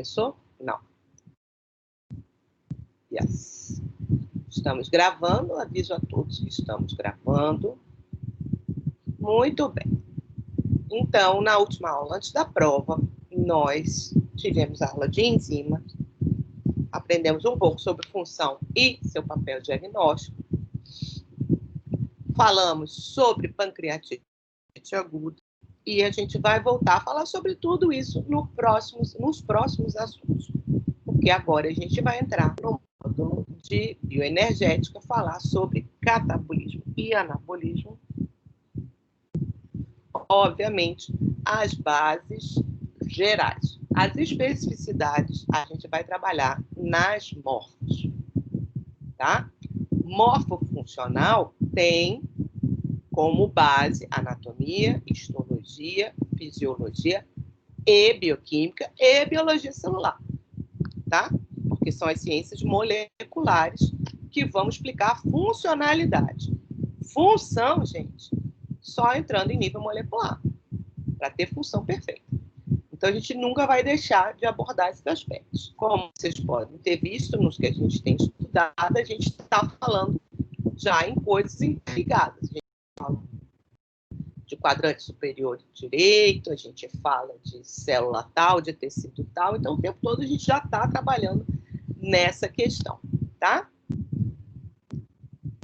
começou? Não. Yes. Estamos gravando, aviso a todos que estamos gravando. Muito bem. Então, na última aula, antes da prova, nós tivemos a aula de enzimas, aprendemos um pouco sobre função e seu papel diagnóstico, falamos sobre pancreatite aguda, e a gente vai voltar a falar sobre tudo isso nos próximos assuntos, porque agora a gente vai entrar no módulo de bioenergética, falar sobre catabolismo e anabolismo. Obviamente, as bases gerais. As especificidades a gente vai trabalhar nas morfos, tá? Morfofuncional tem como base anatomia, histologia, fisiologia e bioquímica e biologia celular, tá? Porque são as ciências moleculares que vão explicar a funcionalidade. Função, gente, só entrando em nível molecular, para ter função perfeita. Então, a gente nunca vai deixar de abordar esses aspectos. Como vocês podem ter visto nos que a gente tem estudado, a gente está falando já em coisas interligadas. A gente fala de quadrante superior direito, a gente fala de célula tal, de tecido tal. Então, o tempo todo a gente já está trabalhando nessa questão, tá?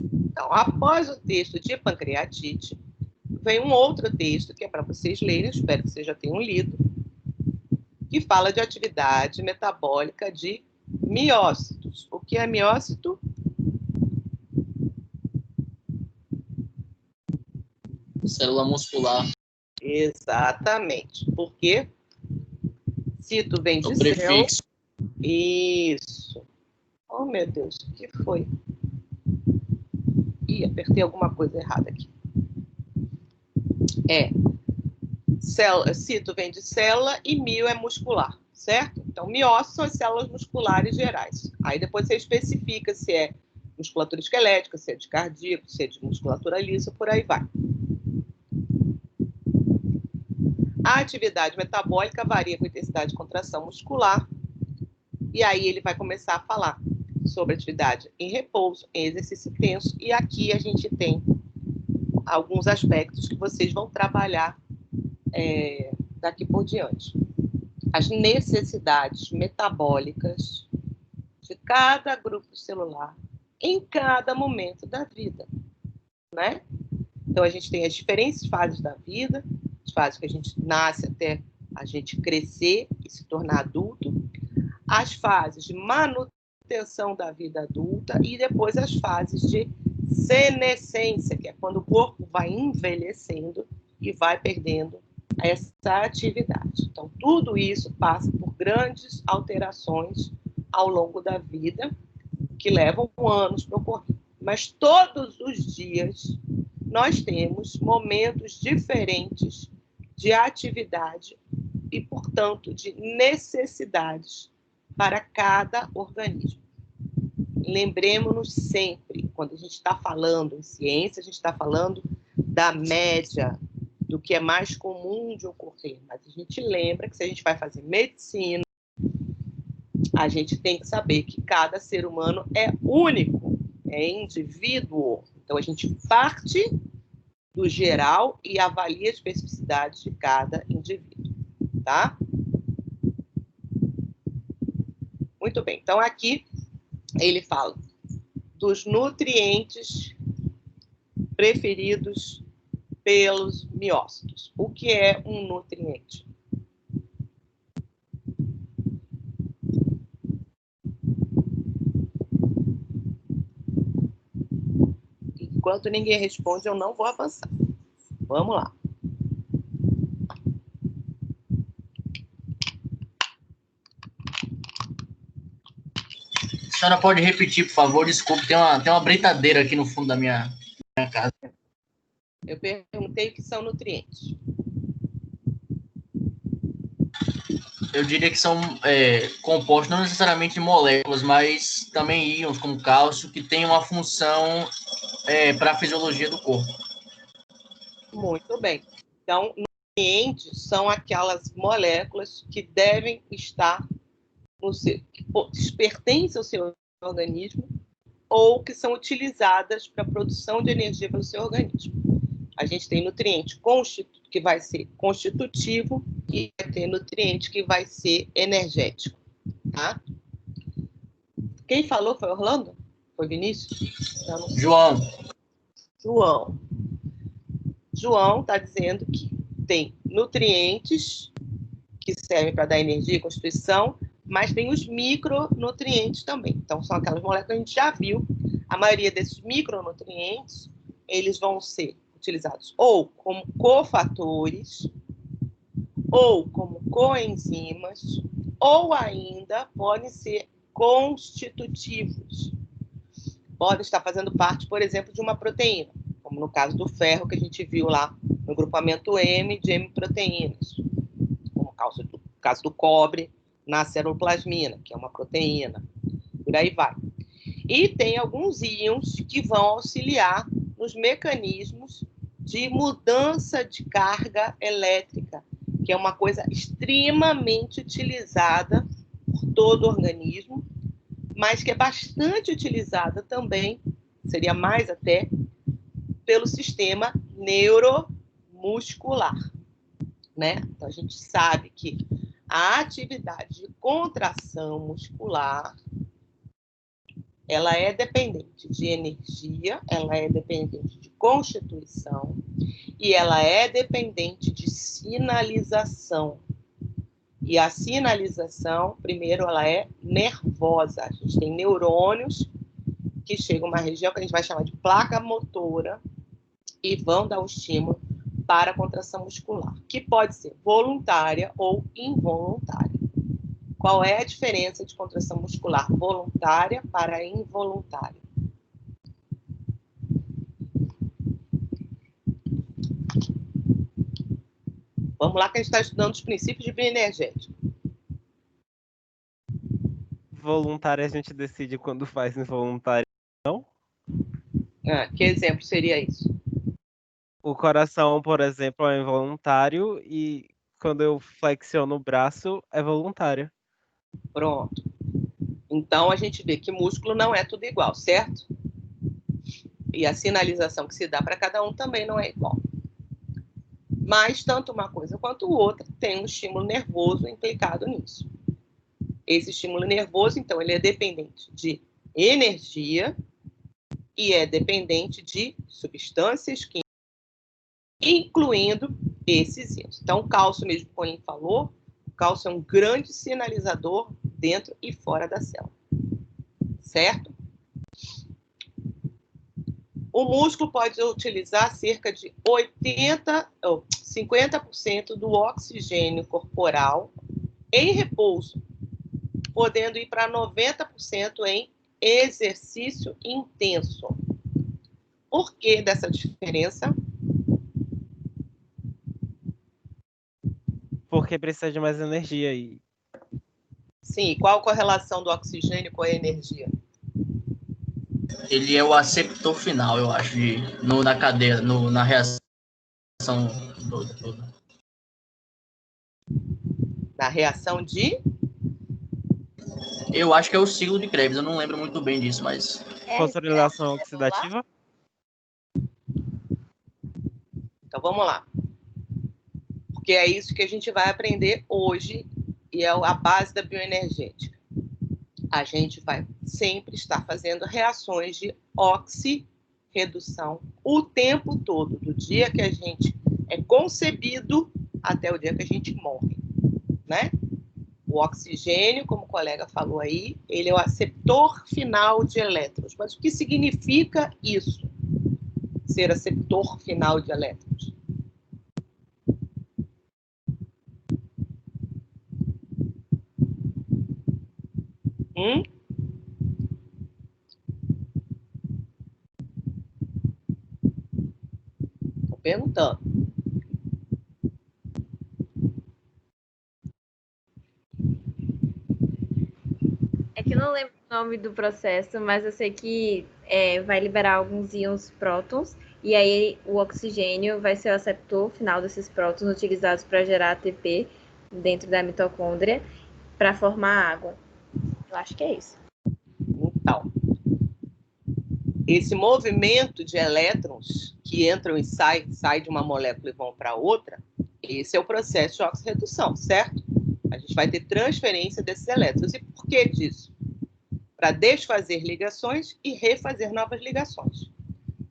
Então, após o texto de pancreatite, vem um outro texto que é para vocês lerem, espero que vocês já tenham lido, que fala de atividade metabólica de miócitos. O que é miócito? Célula muscular. Exatamente. Porque cito vem de prefixo. Isso. Oh, meu Deus, o que foi? Ih, apertei alguma coisa errada aqui. Cito vem de célula e mio é muscular, certo? Então, miócitos são as células musculares gerais. Aí depois você especifica se é musculatura esquelética, se é de cardíaco, se é de musculatura lisa, por aí vai. A atividade metabólica varia com a intensidade de contração muscular. E aí ele vai começar a falar sobre atividade em repouso, em exercício intenso. E aqui a gente tem alguns aspectos que vocês vão trabalhar daqui por diante. As necessidades metabólicas de cada grupo celular em cada momento da vida, né? Então, a gente tem as diferentes fases da vida, as fases que a gente nasce até a gente crescer e se tornar adulto, as fases de manutenção da vida adulta e depois as fases de senescência, que é quando o corpo vai envelhecendo e vai perdendo essa atividade. Então, tudo isso passa por grandes alterações ao longo da vida, que levam anos para ocorrer. Mas todos os dias nós temos momentos diferentes de atividade e, portanto, de necessidades para cada organismo. Lembremos-nos sempre, quando a gente está falando em ciência, a gente está falando da média, do que é mais comum de ocorrer. Mas a gente lembra que se a gente vai fazer medicina, a gente tem que saber que cada ser humano é único, é indivíduo. Então, a gente parte do geral e avalia a especificidade de cada indivíduo, tá? Muito bem. Então, aqui ele fala dos nutrientes preferidos pelos miócitos. O que é um nutriente? Enquanto ninguém responde, eu não vou avançar. Vamos lá. A senhora pode repetir, por favor? Desculpe, tem uma britadeira aqui no fundo da minha casa. Eu perguntei o que são nutrientes. Eu diria que são compostos não necessariamente de moléculas, mas também íons, como cálcio, que tem uma função para a fisiologia do corpo. Muito bem. Então, nutrientes são aquelas moléculas que devem estar que pertencem ao seu organismo ou que são utilizadas para a produção de energia pelo seu organismo. A gente tem nutriente que vai ser constitutivo e vai ter nutriente que vai ser energético, tá? Quem falou foi Orlando? Foi Vinícius? João está dizendo que tem nutrientes que servem para dar energia e constituição, mas tem os micronutrientes também. Então, são aquelas moléculas que a gente já viu. A maioria desses micronutrientes, eles vão ser utilizados ou como cofatores, ou como coenzimas, ou ainda podem ser constitutivos. Podem estar fazendo parte, por exemplo, de uma proteína, como no caso do ferro que a gente viu lá no grupamento M de M-proteínas, como no caso do cobre na ceruloplasmina, que é uma proteína, por aí vai. E tem alguns íons que vão auxiliar nos mecanismos de mudança de carga elétrica, que é uma coisa extremamente utilizada por todo o organismo, mas que é bastante utilizada também, seria mais até, pelo sistema neuromuscular, né? Então, a gente sabe que a atividade de contração muscular, ela é dependente de energia, ela é dependente de constituição e ela é dependente de sinalização. E a sinalização, primeiro, ela é nervosa. A gente tem neurônios que chegam a uma região que a gente vai chamar de placa motora e vão dar um estímulo para a contração muscular, que pode ser voluntária ou involuntária. Qual é a diferença de contração muscular voluntária para involuntária? Vamos lá que a gente está estudando os princípios de bioenergética. Voluntária a gente decide quando faz involuntário, não? Que exemplo seria isso? O coração, por exemplo, é involuntário e quando eu flexiono o braço é voluntário. Pronto. Então, a gente vê que músculo não é tudo igual, certo? E a sinalização que se dá para cada um também não é igual. Mas, tanto uma coisa quanto outra, tem um estímulo nervoso implicado nisso. Esse estímulo nervoso, então, ele é dependente de energia e é dependente de substâncias químicas, incluindo esses íons. Então, o cálcio, mesmo que o Paulinho falou, o cálcio é um grande sinalizador dentro e fora da célula. Certo? O músculo pode utilizar cerca de 50% do oxigênio corporal em repouso, podendo ir para 90% em exercício intenso. Por que dessa diferença? Porque precisa de mais energia aí. Sim, qual a correlação do oxigênio com a energia? Ele é o aceptor final, eu acho, na cadeia, na reação toda. Na reação de? Eu acho que é o ciclo de Krebs, eu não lembro muito bem disso, mas... Fosforilação oxidativa? Então, vamos lá. Porque é isso que a gente vai aprender hoje e é a base da bioenergética. A gente vai sempre estar fazendo reações de oxirredução o tempo todo, do dia que a gente é concebido até o dia que a gente morre, né? O oxigênio, como o colega falou aí, ele é o aceptor final de elétrons. Mas o que significa isso? Ser aceptor final de elétrons? Estou perguntando. É que eu não lembro o nome do processo, mas eu sei que vai liberar alguns íons prótons, e aí o oxigênio vai ser o aceptor final desses prótons utilizados para gerar ATP dentro da mitocôndria para formar água. Eu acho que é isso. Então, esse movimento de elétrons que entram e saem de uma molécula e vão para outra, esse é o processo de oxirredução, certo? A gente vai ter transferência desses elétrons. E por que disso? Para desfazer ligações e refazer novas ligações.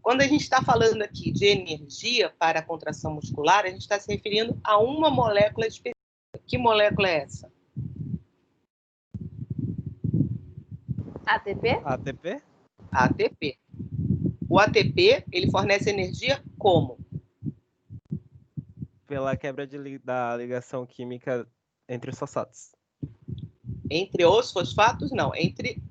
Quando a gente está falando aqui de energia para a contração muscular, a gente está se referindo a uma molécula específica. Que molécula é essa? ATP? ATP? ATP. O ATP, ele fornece energia como? Pela quebra da ligação química entre os fosfatos. Entre os fosfatos, não. Entre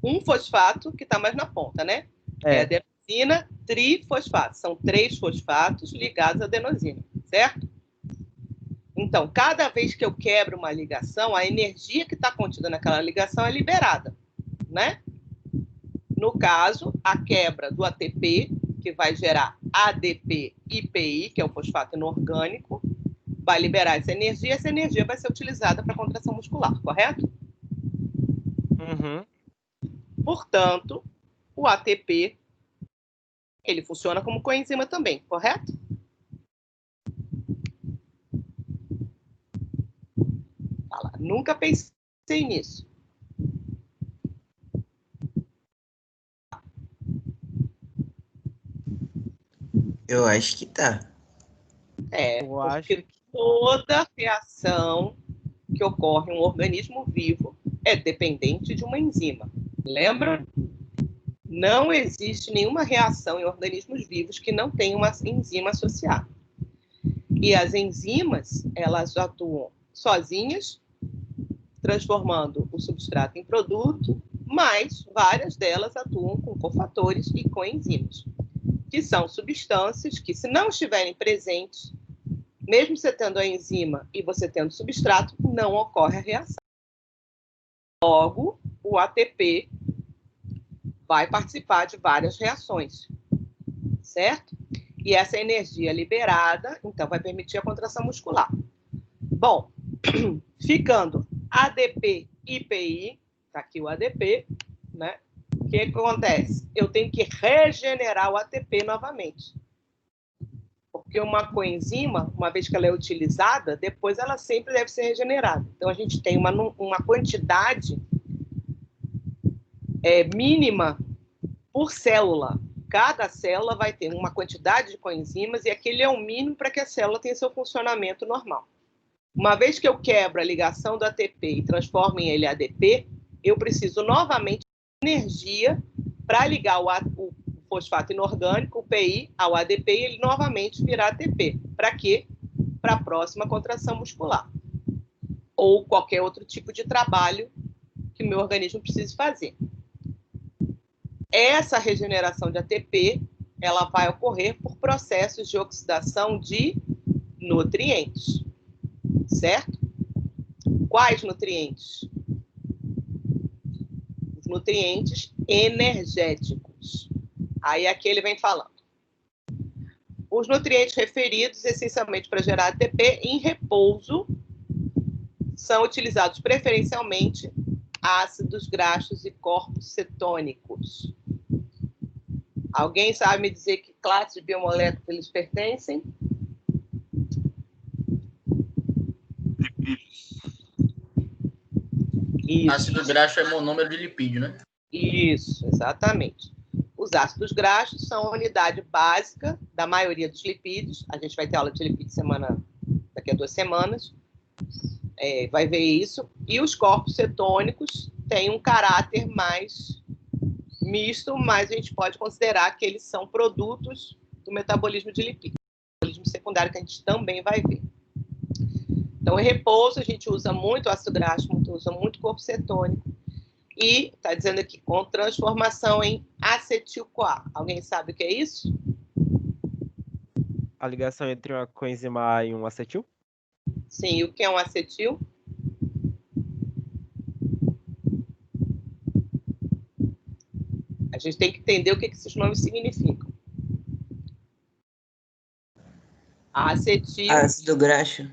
um fosfato, que está mais na ponta, né? É a adenosina trifosfato. São 3 fosfatos ligados à adenosina, certo? Então, cada vez que eu quebro uma ligação, a energia que está contida naquela ligação é liberada, né? No caso, a quebra do ATP, que vai gerar ADP e PI, que é o fosfato inorgânico, vai liberar essa energia vai ser utilizada para contração muscular, correto? Uhum. Portanto, o ATP, ele funciona como coenzima também, correto? Fala, nunca pensei nisso. Eu acho que tá. Eu acho Porque toda reação que ocorre em um organismo vivo é dependente de uma enzima. Lembra? Não existe nenhuma reação em organismos vivos que não tenha uma enzima associada. E as enzimas, elas atuam sozinhas, transformando o substrato em produto, mas várias delas atuam com cofatores e coenzimas, que são substâncias que, se não estiverem presentes, mesmo você tendo a enzima e você tendo substrato, não ocorre a reação. Logo, o ATP vai participar de várias reações, certo? E essa energia liberada, então, vai permitir a contração muscular. Bom, ficando ADP e PI, tá aqui o ADP, né? O que acontece? Eu tenho que regenerar o ATP novamente. Porque uma coenzima, uma vez que ela é utilizada, depois ela sempre deve ser regenerada. Então, a gente tem uma quantidade mínima por célula. Cada célula vai ter uma quantidade de coenzimas e aquele é o mínimo para que a célula tenha seu funcionamento normal. Uma vez que eu quebro a ligação do ATP e transformo em ele ADP, eu preciso novamente de energia para ligar o fosfato inorgânico, o PI, ao ADP e ele novamente virar ATP. Para quê? Para a próxima contração muscular. Ou qualquer outro tipo de trabalho que o meu organismo precise fazer. Essa regeneração de ATP, ela vai ocorrer por processos de oxidação de nutrientes, certo? Quais nutrientes? Os nutrientes energéticos. Aí aqui ele vem falando. Os nutrientes referidos, essencialmente para gerar ATP, em repouso, são utilizados preferencialmente ácidos graxos e corpos cetônicos. Alguém sabe me dizer que classe de biomoléculas eles pertencem? Isso. Ácido graxo é monômero de lipídio, né? Isso, exatamente. Os ácidos graxos são a unidade básica da maioria dos lipídios. A gente vai ter aula de lipídio daqui a 2 semanas. Vai ver isso. E os corpos cetônicos têm um caráter mais misto, mas a gente pode considerar que eles são produtos do metabolismo de lipídios, metabolismo secundário, que a gente também vai ver. Então, em repouso, a gente usa muito ácido graxo, usa muito corpo cetônico, e está dizendo aqui, com transformação em acetil-CoA. Alguém sabe o que é isso? A ligação entre uma coenzima A e um acetil? Sim, e o que é um acetil? A gente tem que entender o que esses nomes significam. Acetil... Ácido graxo.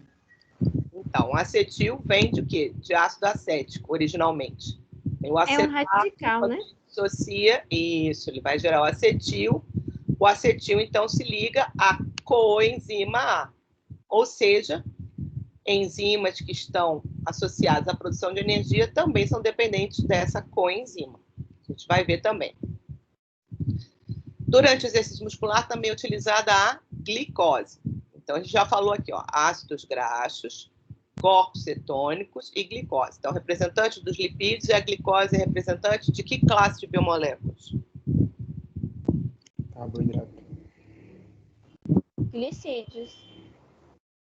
Então, acetil vem de quê? De ácido acético, originalmente. O É um acetato, radical, né? associa, isso, ele vai gerar o acetil. O acetil, então, se liga à coenzima A. Ou seja, enzimas que estão associadas à produção de energia também são dependentes dessa coenzima. A gente vai ver também. Durante o exercício muscular também é utilizada a glicose. Então, a gente já falou aqui, ó, ácidos graxos, corpos cetônicos e glicose. Então, representante dos lipídios e a glicose é representante de que classe de biomoléculas? Carboidrato. Glicídios.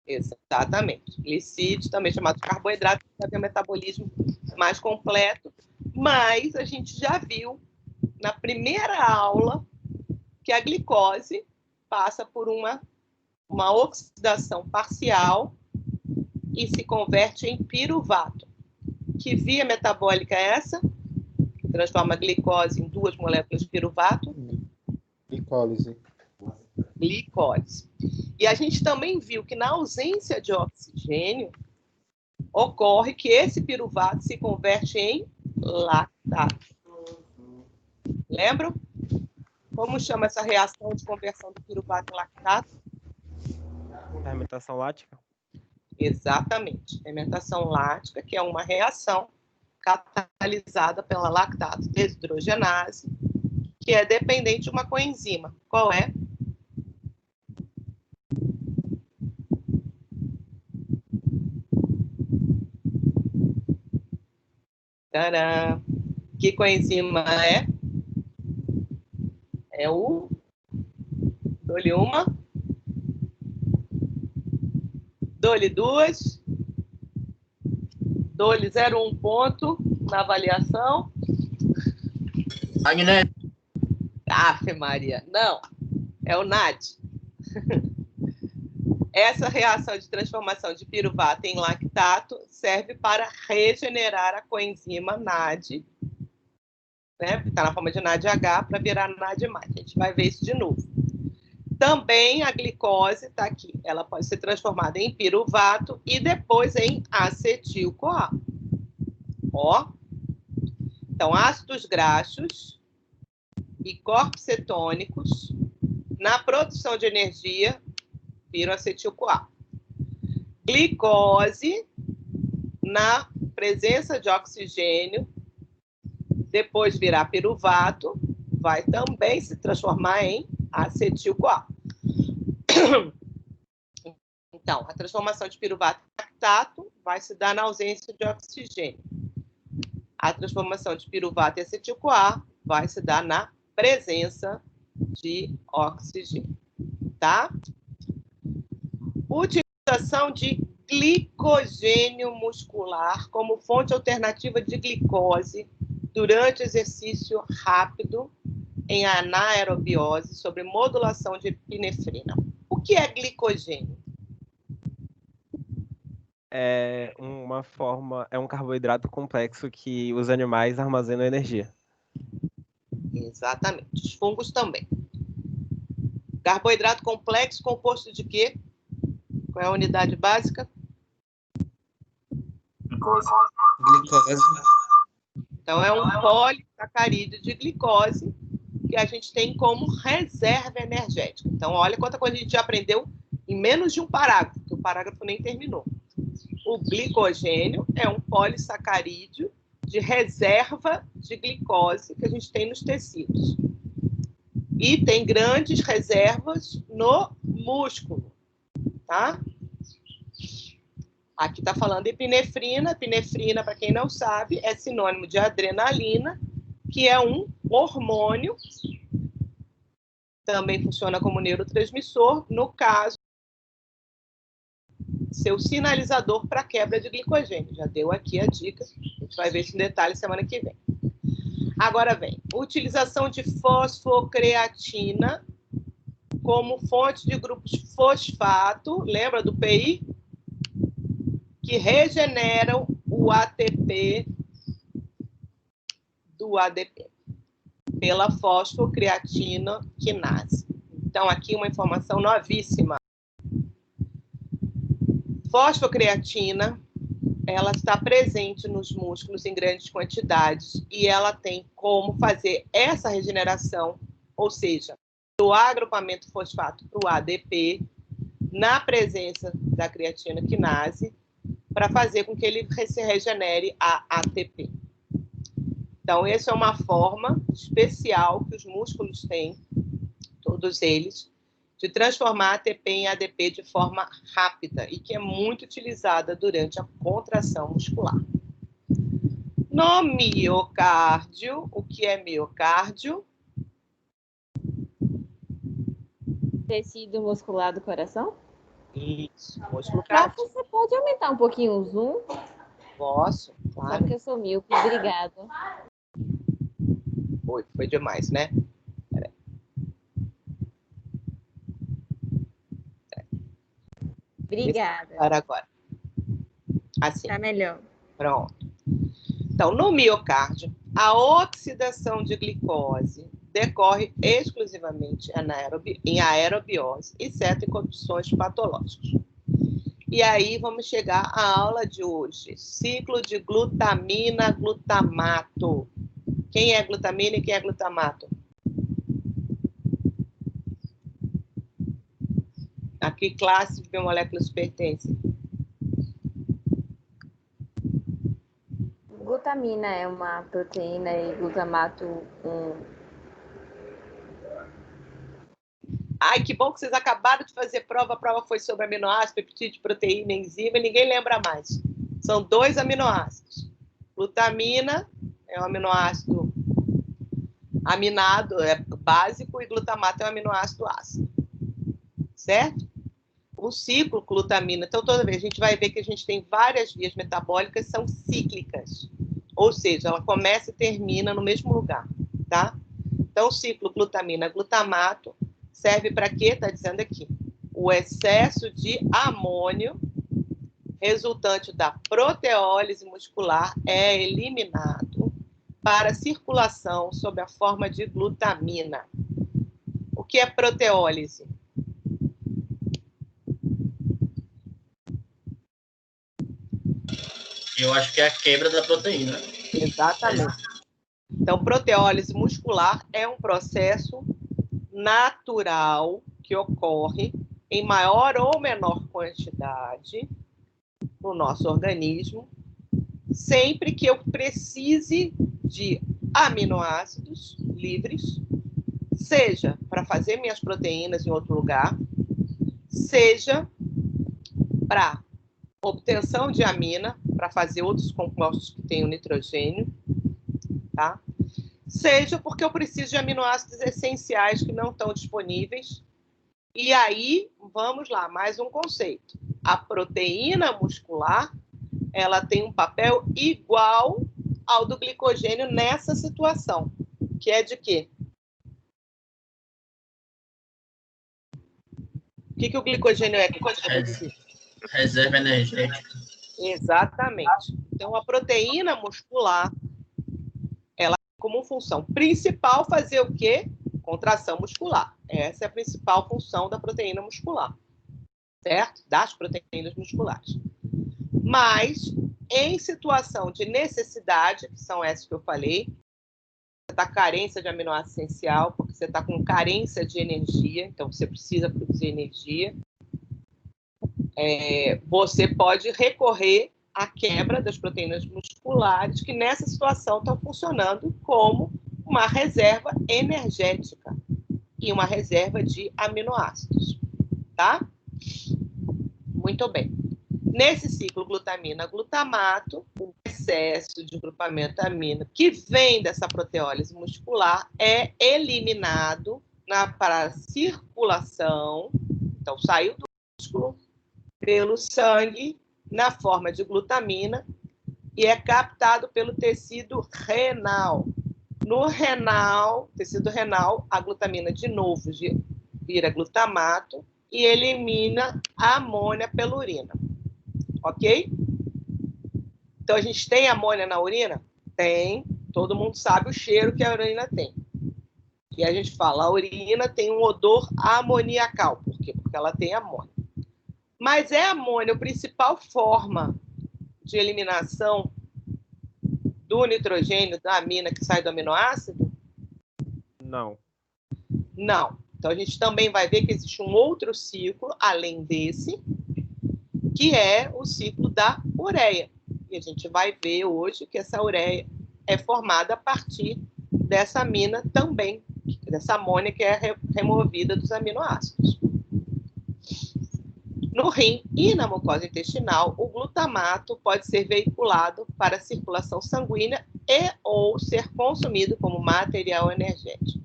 Exatamente. Glicídios, também chamado de carboidrato, para ter um metabolismo mais completo. Mas a gente já viu na primeira aula que a glicose passa por uma oxidação parcial e se converte em piruvato. Que via metabólica é essa? Que transforma a glicose em 2 moléculas de piruvato? Glicólise. Glicose. E a gente também viu que na ausência de oxigênio, ocorre que esse piruvato se converte em lactato. Lembram? Como chama essa reação de conversão do piruvato em lactato? Fermentação lática? Exatamente. Fermentação lática, que é uma reação catalisada pela lactato desidrogenase, que é dependente de uma coenzima. Qual é? Tcharam! Que coenzima é? É o... Dou-lhe uma. Dou-lhe 2. Dou-lhe 0,1 ponto na avaliação. Magnésia. Afe Maria. Não, é o NAD. Essa reação de transformação de piruvato em lactato serve para regenerar a coenzima NAD, né? Está na forma de NADH para virar NAD+. A gente vai ver isso de novo. Também a glicose está aqui. Ela pode ser transformada em piruvato e depois em acetil-CoA. Ó. Então, ácidos graxos e corpos cetônicos, na produção de energia, viram acetil-CoA. Glicose, na presença de oxigênio, depois virar piruvato, vai também se transformar em acetil-CoA. Então, a transformação de piruvato em lactato vai se dar na ausência de oxigênio. A transformação de piruvato em acetil-CoA vai se dar na presença de oxigênio, tá? Utilização de glicogênio muscular como fonte alternativa de glicose durante exercício rápido em anaerobiose sobre modulação de epinefrina. O que é glicogênio? É um carboidrato complexo que os animais armazenam energia. Exatamente. Os fungos também. Carboidrato complexo composto de quê? Qual é a unidade básica? Glicose. Então, é um polissacarídeo de glicose que a gente tem como reserva energética. Então, olha quanta coisa a gente já aprendeu em menos de um parágrafo, que o parágrafo nem terminou. O glicogênio é um polissacarídeo de reserva de glicose que a gente tem nos tecidos. E tem grandes reservas no músculo, tá? Aqui está falando de epinefrina. Epinefrina, para quem não sabe, é sinônimo de adrenalina, que é um hormônio, também funciona como neurotransmissor, no caso, seu sinalizador para quebra de glicogênio. Já deu aqui a dica, a gente vai ver isso em detalhe semana que vem. Agora vem, utilização de fosfocreatina como fonte de grupos fosfato, lembra do PI? Que regeneram o ATP do ADP pela fosfocreatina quinase. Então, aqui uma informação novíssima. Fosfocreatina ela está presente nos músculos em grandes quantidades e ela tem como fazer essa regeneração, ou seja, do agrupamento fosfato para o ADP, na presença da creatina quinase, para fazer com que ele se regenere a ATP. Então, essa é uma forma especial que os músculos têm, todos eles, de transformar ATP em ADP de forma rápida e que é muito utilizada durante a contração muscular. No miocárdio, o que é miocárdio? Tecido muscular do coração? Isso, músculo Rafa, cardíaco. você pode aumentar um pouquinho o zoom? Posso, Só claro. porque eu sou míope. Obrigada. Foi demais, né? Obrigada. Para agora. Assim. Tá melhor. Pronto. Então, no miocárdio, a oxidação de glicose decorre exclusivamente em aerobiose, exceto em condições patológicas. E aí vamos chegar à aula de hoje. Ciclo de glutamina, glutamato. Quem é glutamina e quem é glutamato? A que classe de biomoléculas pertence? Glutamina é uma proteína e glutamato Ai, que bom que vocês acabaram de fazer prova. A prova foi sobre aminoácido, peptídeo, proteína, enzima, e ninguém lembra mais. São 2 aminoácidos. Glutamina é um aminoácido aminado, é básico, e glutamato é um aminoácido ácido. Certo? O ciclo glutamina, então toda vez a gente vai ver que a gente tem várias vias metabólicas, são cíclicas. Ou seja, ela começa e termina no mesmo lugar, tá? Então, o ciclo glutamina-glutamato serve para quê? Está dizendo aqui. O excesso de amônio resultante da proteólise muscular é eliminado para circulação sob a forma de glutamina. O que é proteólise? Eu acho que é a quebra da proteína. Exatamente. Então, proteólise muscular é um processo natural que ocorre em maior ou menor quantidade no nosso organismo, sempre que eu precise de aminoácidos livres, seja para fazer minhas proteínas em outro lugar, seja para obtenção de amina, para fazer outros compostos que tenham nitrogênio, tá? Seja porque eu preciso de aminoácidos essenciais que não estão disponíveis. E aí, vamos lá, mais um conceito. A proteína muscular, ela tem um papel igual ao do glicogênio nessa situação, que é de quê? O que o glicogênio é? Reserva energética. Exatamente. Então, a proteína muscular, ela tem como função principal fazer o quê? Contração muscular. Essa é a principal função da proteína muscular, certo? Das proteínas musculares. Mas, em situação de necessidade, que são essas que eu falei, você está carência de aminoácido essencial, porque você está com carência de energia, então você precisa produzir energia, você pode recorrer à quebra das proteínas musculares, que nessa situação estão funcionando como uma reserva energética e uma reserva de aminoácidos, tá? Muito bem. Nesse ciclo glutamina-glutamato, o excesso de grupamento amino que vem dessa proteólise muscular é eliminado para a circulação, então saiu do músculo pelo sangue na forma de glutamina e é captado pelo tecido renal. No renal, tecido renal, a glutamina de novo vira glutamato e elimina a amônia pela urina. Ok? Então, a gente tem amônia na urina? Tem. Todo mundo sabe o cheiro que a urina tem. E a gente fala, a urina tem um odor amoniacal. Por quê? Porque ela tem amônia. Mas é a amônia a principal forma de eliminação do nitrogênio da amina que sai do aminoácido? Não. Não. Então, a gente também vai ver que existe um outro ciclo, além desse, que é o ciclo da ureia. E a gente vai ver hoje que essa ureia é formada a partir dessa amina também, dessa amônia que é removida dos aminoácidos. No rim e na mucosa intestinal, o glutamato pode ser veiculado para a circulação sanguínea e ou ser consumido como material energético.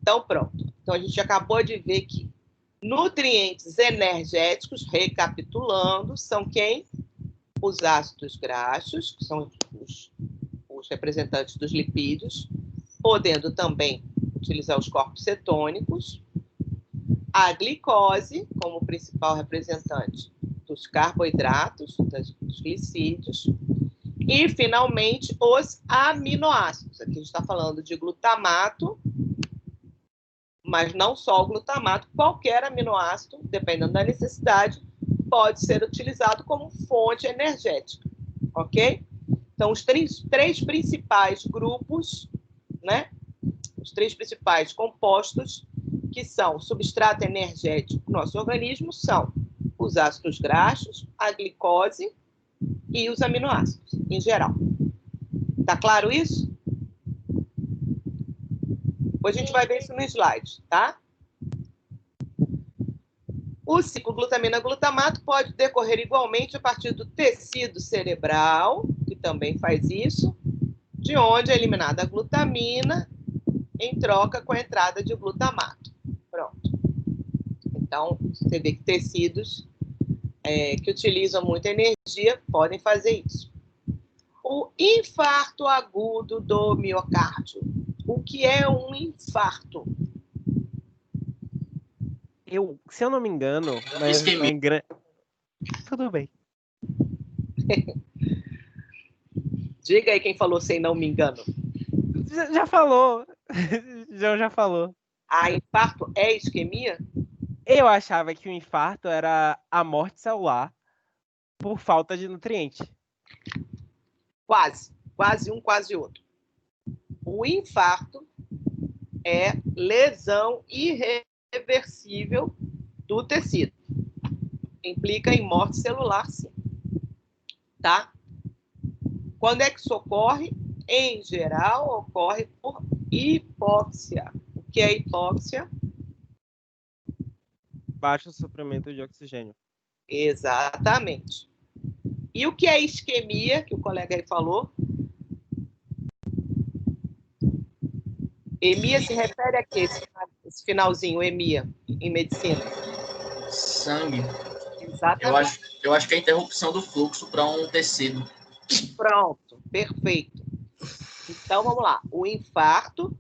Então, pronto. Então, a gente acabou de ver que nutrientes energéticos, recapitulando, são quem? Os ácidos graxos, que são os representantes dos lipídios, podendo também utilizar os corpos cetônicos, a glicose, como principal representante dos carboidratos, dos glicídios, e, finalmente, os aminoácidos. Aqui a gente está falando de glutamato, mas não só o glutamato, qualquer aminoácido, dependendo da necessidade, pode ser utilizado como fonte energética, ok? Então, os três principais grupos, né? Os três principais compostos que são substrato energético do nosso organismo são os ácidos graxos, a glicose e os aminoácidos, em geral. Tá claro isso? Depois a gente vai ver isso no slide, tá? O ciclo glutamina-glutamato pode decorrer igualmente a partir do tecido cerebral, que também faz isso, de onde é eliminada a glutamina em troca com a entrada de glutamato. Pronto. Então, você vê que tecidos que utilizam muita energia podem fazer isso. O infarto agudo do miocárdio. O que é um infarto? Se eu não me engano, mas Isquemia. tudo bem. Diga aí quem falou sem não me engano. Já falou. já falou. Ah, infarto é isquemia? Eu achava que o infarto era a morte celular por falta de nutriente. Quase. Quase um, quase outro. O infarto é lesão irreversível do tecido. Implica em morte celular, sim. Tá? Quando é que isso ocorre? Em geral, ocorre por hipóxia. O que é hipóxia? Baixo suprimento de oxigênio. Exatamente. E o que é isquemia, que o colega aí falou? Emia se refere a quê? Esse finalzinho, emia, em medicina. Sangue. Exatamente. Eu acho que é a interrupção do fluxo para um tecido. Pronto, perfeito. Então, vamos lá. O infarto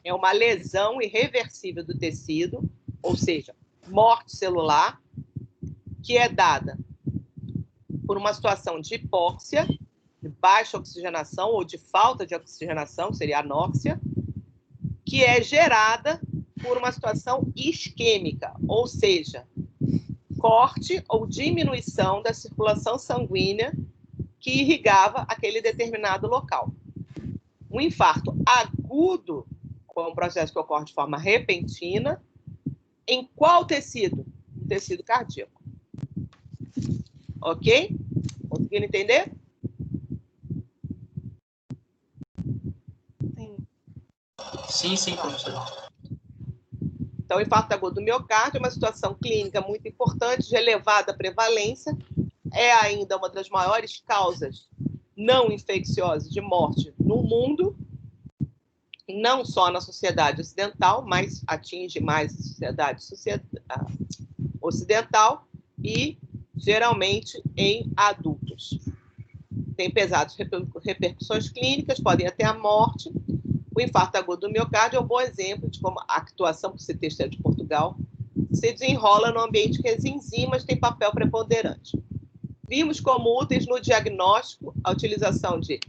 é uma lesão irreversível do tecido, ou seja, morte celular, que é dada por uma situação de hipóxia, de baixa oxigenação ou de falta de oxigenação, seria anóxia, que é gerada por uma situação isquêmica, ou seja, corte ou diminuição da circulação sanguínea que irrigava aquele determinado local. Um infarto agudo é um processo que ocorre de forma repentina. Em qual tecido? O tecido cardíaco. Ok? Conseguiram entender? Sim, professor. Então, o infarto agudo do miocárdio é uma situação clínica muito importante, de elevada prevalência, é ainda uma das maiores causas não infecciosas de morte no mundo, não só na sociedade ocidental, mas atinge mais a sociedade ocidental e, geralmente, em adultos. Tem pesadas repercussões clínicas, podem até a morte. O infarto agudo do miocárdio é um bom exemplo de como a actuação, por ser texto de Portugal, se desenrola no ambiente que as enzimas têm papel preponderante. Vimos como úteis no diagnóstico a utilização de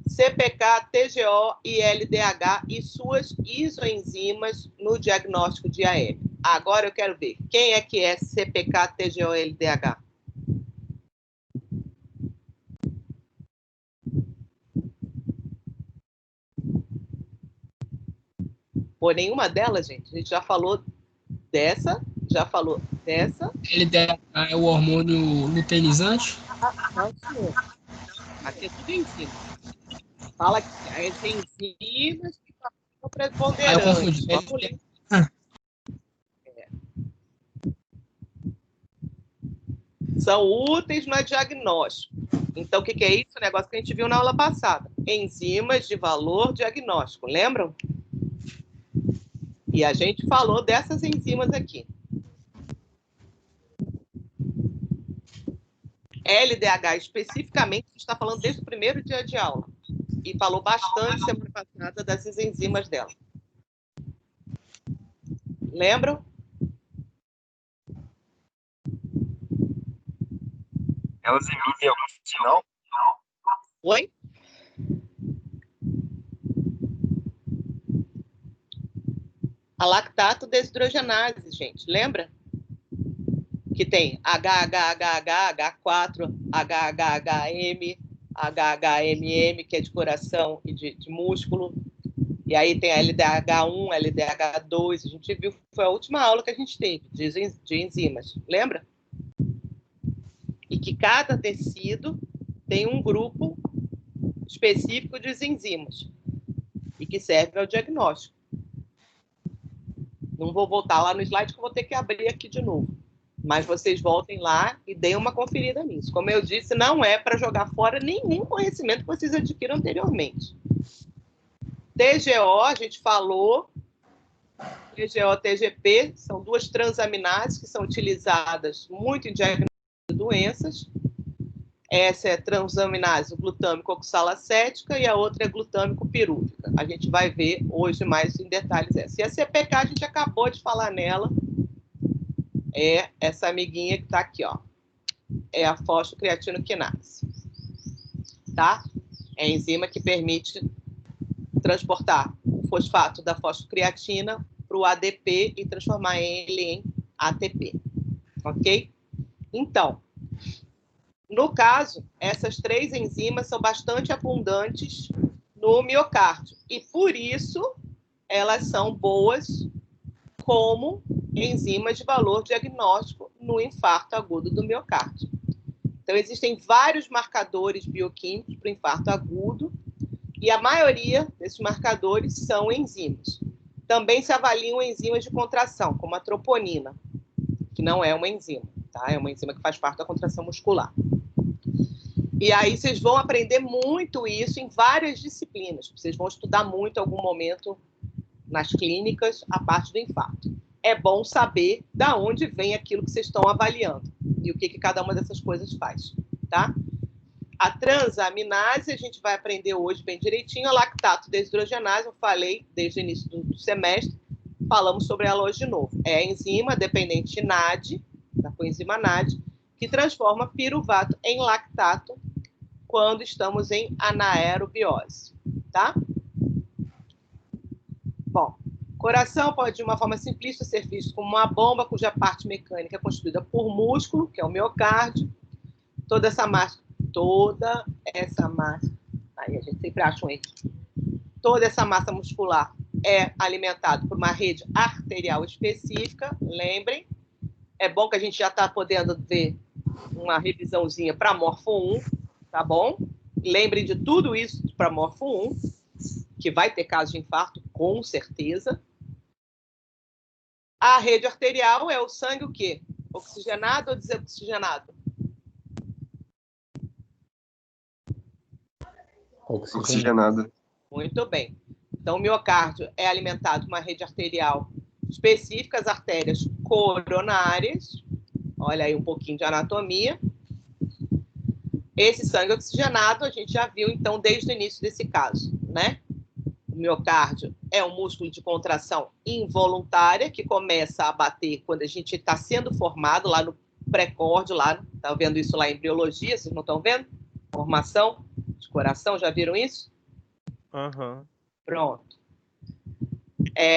CPK, TGO e LDH e suas isoenzimas no diagnóstico de AM. Agora eu quero ver quem é que é CPK, TGO e LDH. Pô, nenhuma delas, gente. A gente já falou dessa, já falou dessa. LDH é o hormônio luteinizante? Não, senhor. Aqui é tudo enzima. Fala que as enzimas que são Ah, eu preponderantes. confundi. Vamos ler. São úteis no diagnóstico. Então, o que é isso? O negócio que a gente viu na aula passada. Enzimas de valor diagnóstico, lembram? E a gente falou dessas enzimas aqui. LDH especificamente, a gente está falando desde o primeiro dia de aula. E falou bastante semana passada dessas enzimas dela. Lembram? Elas emitem algum sinal? Oi? A lactato desidrogenase, gente, lembra? Que tem HHHH, H4, HHHM, HHMM, que é de coração e de músculo. E aí tem a LDH1, LDH2. A gente viu, foi a última aula que a gente teve de enzimas, lembra? E que cada tecido tem um grupo específico de enzimas e que serve ao diagnóstico. Não vou voltar lá no slide, que eu vou ter que abrir aqui de novo. Mas vocês voltem lá e deem uma conferida nisso. Como eu disse, não é para jogar fora nenhum conhecimento que vocês adquiram anteriormente. TGO, a gente falou. TGO, TGP, são duas transaminases que são utilizadas muito em diagnóstico de doenças. Essa é transaminase glutâmico oxalacética e a outra é glutâmico pirúvica. A gente vai ver hoje mais em detalhes essa. E a CPK, a gente acabou de falar nela, é essa amiguinha que está aqui, ó. É a fosfocreatinoquinase. Tá? É a enzima que permite transportar o fosfato da fosfocreatina para o ADP e transformar ele em ATP. Ok? Então, no caso, essas três enzimas são bastante abundantes no miocárdio. E, por isso, elas são boas como enzimas de valor diagnóstico no infarto agudo do miocárdio. Então, existem vários marcadores bioquímicos para o infarto agudo, e a maioria desses marcadores são enzimas. Também se avaliam enzimas de contração, como a troponina, que não é uma enzima, tá? É uma enzima que faz parte da contração muscular. E aí vocês vão aprender muito isso em várias disciplinas. Vocês vão estudar muito em algum momento nas clínicas a parte do infarto. É bom saber da onde vem aquilo que vocês estão avaliando e o que cada uma dessas coisas faz, tá? A transaminase, a gente vai aprender hoje bem direitinho. A lactato desidrogenase, eu falei desde o início do semestre, falamos sobre ela hoje de novo. É a enzima dependente de NAD, da coenzima NAD, que transforma piruvato em lactato quando estamos em anaerobiose, tá? Bom, coração pode, de uma forma simplista, ser visto como uma bomba cuja parte mecânica é constituída por músculo, que é o miocárdio. Toda essa massa, aí a gente sempre acha um erro. Toda essa massa muscular é alimentada por uma rede arterial específica, lembrem. É bom que a gente já está podendo ver uma revisãozinha para morfo 1, tá bom? Lembrem de tudo isso para morfo 1, que vai ter caso de infarto, com certeza. A rede arterial é o sangue o quê? Oxigenado ou desoxigenado? Oxigenado. Muito bem. Então, o miocárdio é alimentado por uma rede arterial específica, as artérias coronárias. Olha aí um pouquinho de anatomia. Esse sangue oxigenado a gente já viu, então, desde o início desse caso, né? O miocárdio é um músculo de contração involuntária que começa a bater quando a gente está sendo formado lá no pré-córdio, lá, tá vendo isso lá em embriologia, vocês não estão vendo? Formação de coração, já viram isso? Uhum. Pronto.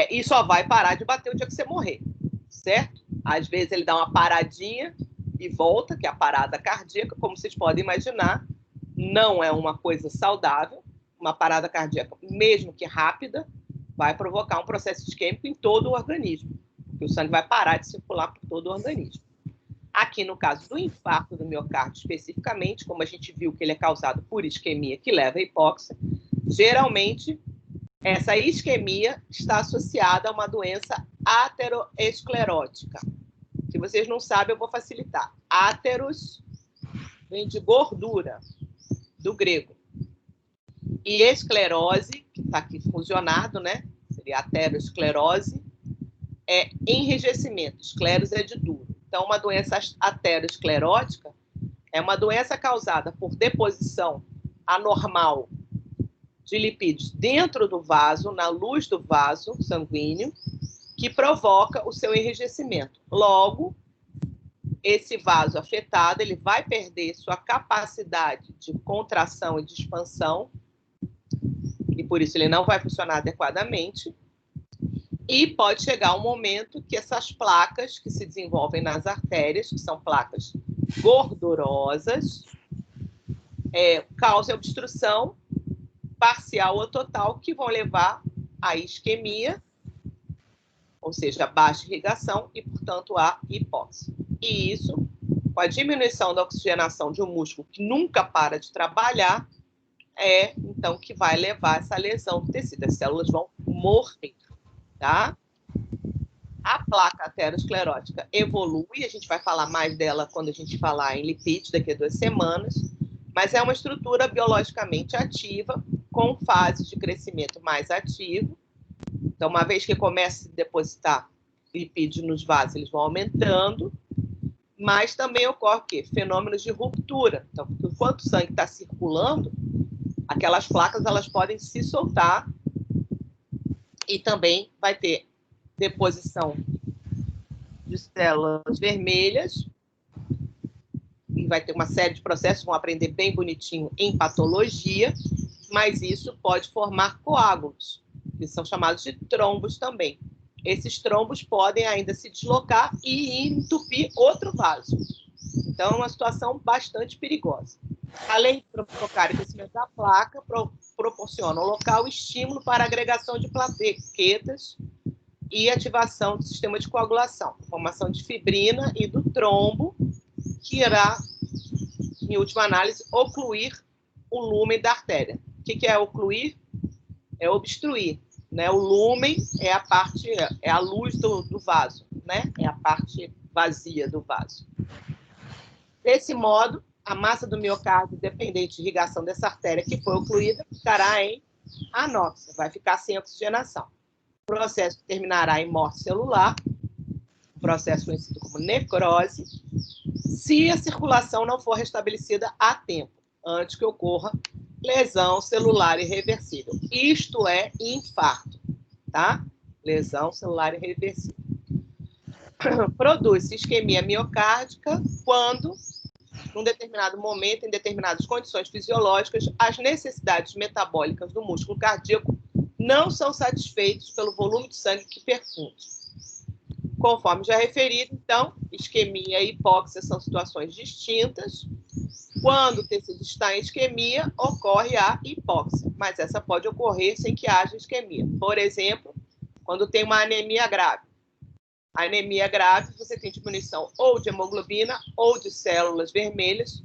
E só vai parar de bater o dia que você morrer, certo? Às vezes ele dá uma paradinha e volta, que é a parada cardíaca, como vocês podem imaginar, não é uma coisa saudável, uma parada cardíaca, mesmo que rápida, vai provocar um processo isquêmico em todo o organismo, porque o sangue vai parar de circular por todo o organismo. Aqui, no caso do infarto do miocárdio, especificamente, como a gente viu que ele é causado por isquemia que leva à hipóxia, geralmente essa isquemia está associada a uma doença ateroesclerótica. Se vocês não sabem, eu vou facilitar. Áteros vem de gordura, do grego. E esclerose, que está aqui fusionado, né? Seria aterosclerose, é enrijecimento. Esclerose é de duro. Então, uma doença aterosclerótica é uma doença causada por deposição anormal de lipídios dentro do vaso, na luz do vaso sanguíneo, que provoca o seu enrijecimento. Logo, esse vaso afetado, ele vai perder sua capacidade de contração e de expansão, e por isso ele não vai funcionar adequadamente, e pode chegar um momento que essas placas que se desenvolvem nas artérias, que são placas gordurosas, causem obstrução parcial ou total, que vão levar à isquemia, ou seja, baixa irrigação e, portanto, à hipóxia. E isso, com a diminuição da oxigenação de um músculo que nunca para de trabalhar, então, que vai levar a essa lesão do tecido. As células vão morrer, tá? A placa aterosclerótica evolui, a gente vai falar mais dela quando a gente falar em lipídios daqui a 2 semanas, mas é uma estrutura biologicamente ativa, com fases de crescimento mais ativo. Então, uma vez que começa a se depositar lipídios nos vasos, eles vão aumentando, mas também ocorre o quê? Fenômenos de ruptura. Então, enquanto o sangue está circulando, aquelas placas elas podem se soltar e também vai ter deposição de células vermelhas e vai ter uma série de processos, vão aprender bem bonitinho em patologia, mas isso pode formar coágulos, que são chamados de trombos também. Esses trombos podem ainda se deslocar e entupir outro vaso. Então, é uma situação bastante perigosa. Além de provocar o crescimento da placa, proporciona ao local estímulo para a agregação de plaquetas e ativação do sistema de coagulação, formação de fibrina e do trombo, que irá, em última análise, ocluir o lúmen da artéria. O que é ocluir? É obstruir. Né? O lúmen é a parte, é a luz do vaso, né? É a parte vazia do vaso. Desse modo, a massa do miocárdio, dependente de irrigação dessa artéria que foi ocluída, ficará em anóxia, vai ficar sem oxigenação. O processo terminará em morte celular, um processo conhecido como necrose, se a circulação não for restabelecida a tempo, antes que ocorra lesão celular irreversível. Isto é infarto, tá? Lesão celular irreversível. Produz-se isquemia miocárdica quando, num determinado momento, em determinadas condições fisiológicas, as necessidades metabólicas do músculo cardíaco não são satisfeitas pelo volume de sangue que perfunde. Conforme já referido, então, isquemia e hipóxia são situações distintas. Quando o tecido está em isquemia, ocorre a hipóxia, mas essa pode ocorrer sem que haja isquemia. Por exemplo, quando tem uma anemia grave. A anemia grave, você tem diminuição ou de hemoglobina, ou de células vermelhas,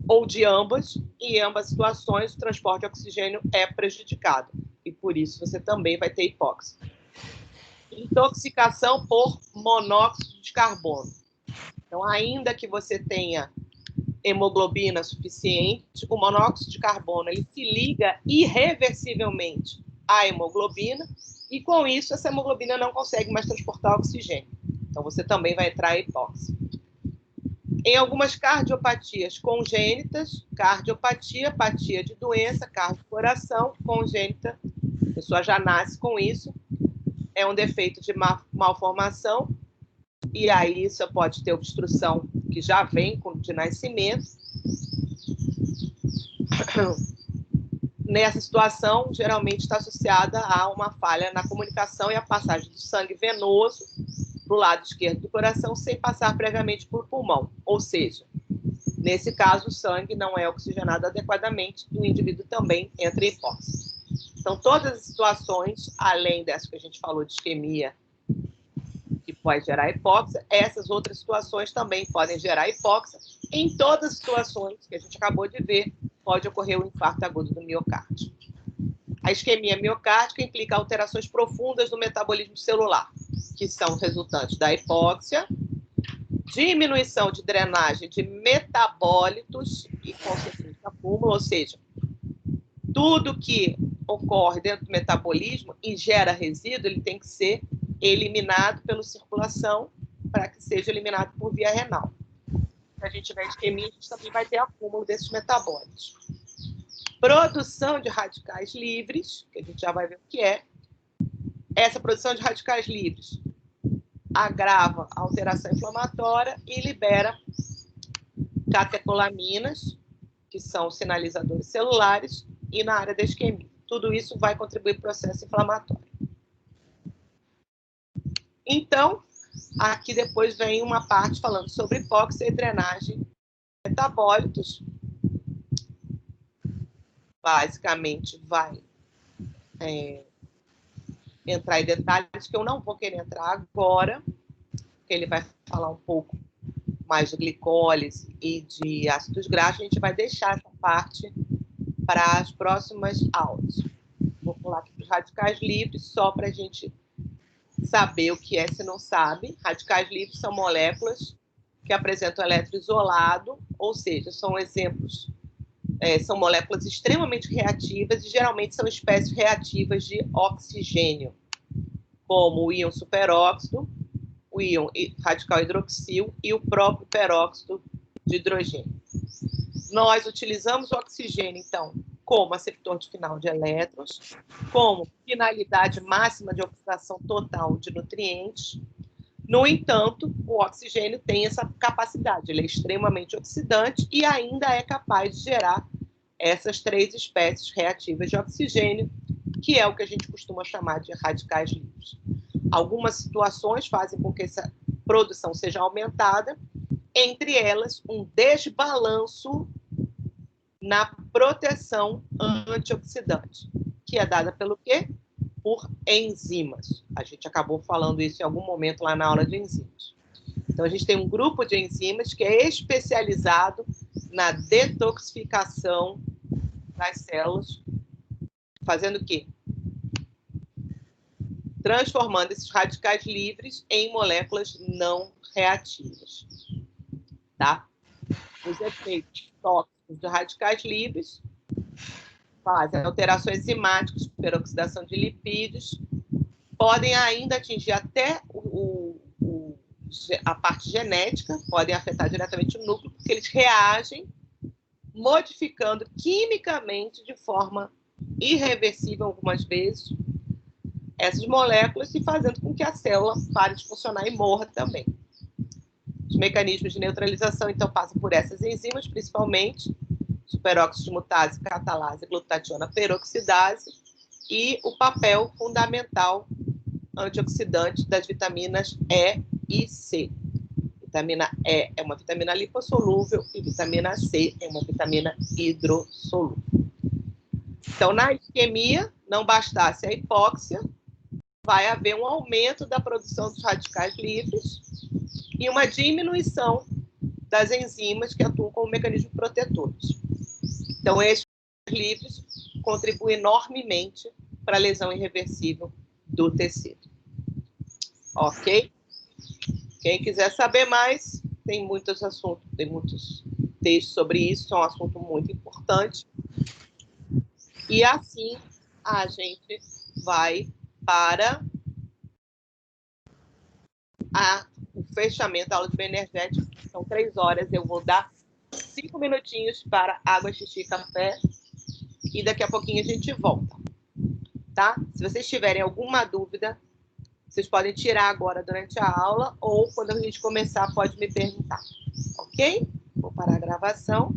ou de ambas, e em ambas situações o transporte de oxigênio é prejudicado, e por isso você também vai ter hipóxia. Intoxicação por monóxido de carbono. Então, ainda que você tenha hemoglobina suficiente, o monóxido de carbono ele se liga irreversivelmente à hemoglobina e, com isso, essa hemoglobina não consegue mais transportar oxigênio. Então, você também vai entrar em hipóxia. Em algumas cardiopatias congênitas, cardiopatia, apatia de doença, cardio-coração, congênita, a pessoa já nasce com isso, é um defeito de malformação, e aí isso pode ter obstrução que já vem de nascimento. Nessa situação, geralmente está associada a uma falha na comunicação e a passagem do sangue venoso para o lado esquerdo do coração sem passar previamente por pulmão. Ou seja, nesse caso, o sangue não é oxigenado adequadamente e o indivíduo também entra em hipóxia. Então, todas as situações, além dessas que a gente falou de isquemia, que pode gerar hipóxia, essas outras situações também podem gerar hipóxia. Em todas as situações que a gente acabou de ver, pode ocorrer o infarto agudo do miocárdio. A isquemia miocárdica implica alterações profundas no metabolismo celular, que são resultantes da hipóxia, diminuição de drenagem de metabólitos e consequência acúmulo, ou seja, tudo que ocorre dentro do metabolismo e gera resíduo, ele tem que ser eliminado pela circulação para que seja eliminado por via renal. Se a gente tiver isquemia, a gente também vai ter acúmulo desses metabólitos. Produção de radicais livres, que a gente já vai ver o que é. Essa produção de radicais livres agrava a alteração inflamatória e libera catecolaminas, que são sinalizadores celulares, e na área da isquemia. Tudo isso vai contribuir para o processo inflamatório. Então, aqui depois vem uma parte falando sobre hipóxia e drenagem de metabólitos. Basicamente, vai entrar em detalhes que eu não vou querer entrar agora, porque ele vai falar um pouco mais de glicólise e de ácidos graxos. A gente vai deixar essa parte para as próximas aulas. Vou pular aqui para os radicais livres, só para a gente saber o que é, se não sabe. Radicais livres são moléculas que apresentam elétron isolado, ou seja, são exemplos, são moléculas extremamente reativas e geralmente são espécies reativas de oxigênio, como o íon superóxido, o íon radical hidroxil e o próprio peróxido de hidrogênio. Nós utilizamos o oxigênio, então, como aceptor de final de elétrons, como finalidade máxima de oxidação total de nutrientes. No entanto, o oxigênio tem essa capacidade, ele é extremamente oxidante e ainda é capaz de gerar essas 3 espécies reativas de oxigênio, que é o que a gente costuma chamar de radicais livres. Algumas situações fazem com que essa produção seja aumentada, entre elas um desbalanço na proteção antioxidante, que é dada pelo quê? Por enzimas. A gente acabou falando isso em algum momento lá na aula de enzimas. Então, a gente tem um grupo de enzimas que é especializado na detoxificação das células, fazendo o quê? Transformando esses radicais livres em moléculas não reativas. Tá? Os efeitos tóxicos de radicais livres fazem alterações enzimáticas, peroxidação de lipídios, podem ainda atingir até a parte genética, podem afetar diretamente o núcleo, porque eles reagem modificando quimicamente de forma irreversível, algumas vezes, essas moléculas e fazendo com que a célula pare de funcionar e morra também. Os mecanismos de neutralização, então, passam por essas enzimas, principalmente superóxido de mutase, catalase, glutationa, peroxidase, e o papel fundamental antioxidante das vitaminas E e C. Vitamina E é uma vitamina lipossolúvel e vitamina C é uma vitamina hidrossolúvel. Então, na isquemia, não bastasse a hipóxia, vai haver um aumento da produção dos radicais livres e uma diminuição das enzimas que atuam como mecanismos protetores. Então, esses livres contribuem enormemente para a lesão irreversível do tecido. Ok? Quem quiser saber mais, tem muitos assuntos, tem muitos textos sobre isso, é um assunto muito importante. E assim, a gente vai para o fechamento da aula de bioenergética. São 3 horas, eu vou dar 5 minutinhos para água, xixi e café, e daqui a pouquinho a gente volta, tá? Se vocês tiverem alguma dúvida, vocês podem tirar agora durante a aula, ou quando a gente começar, pode me perguntar, ok? Vou parar a gravação.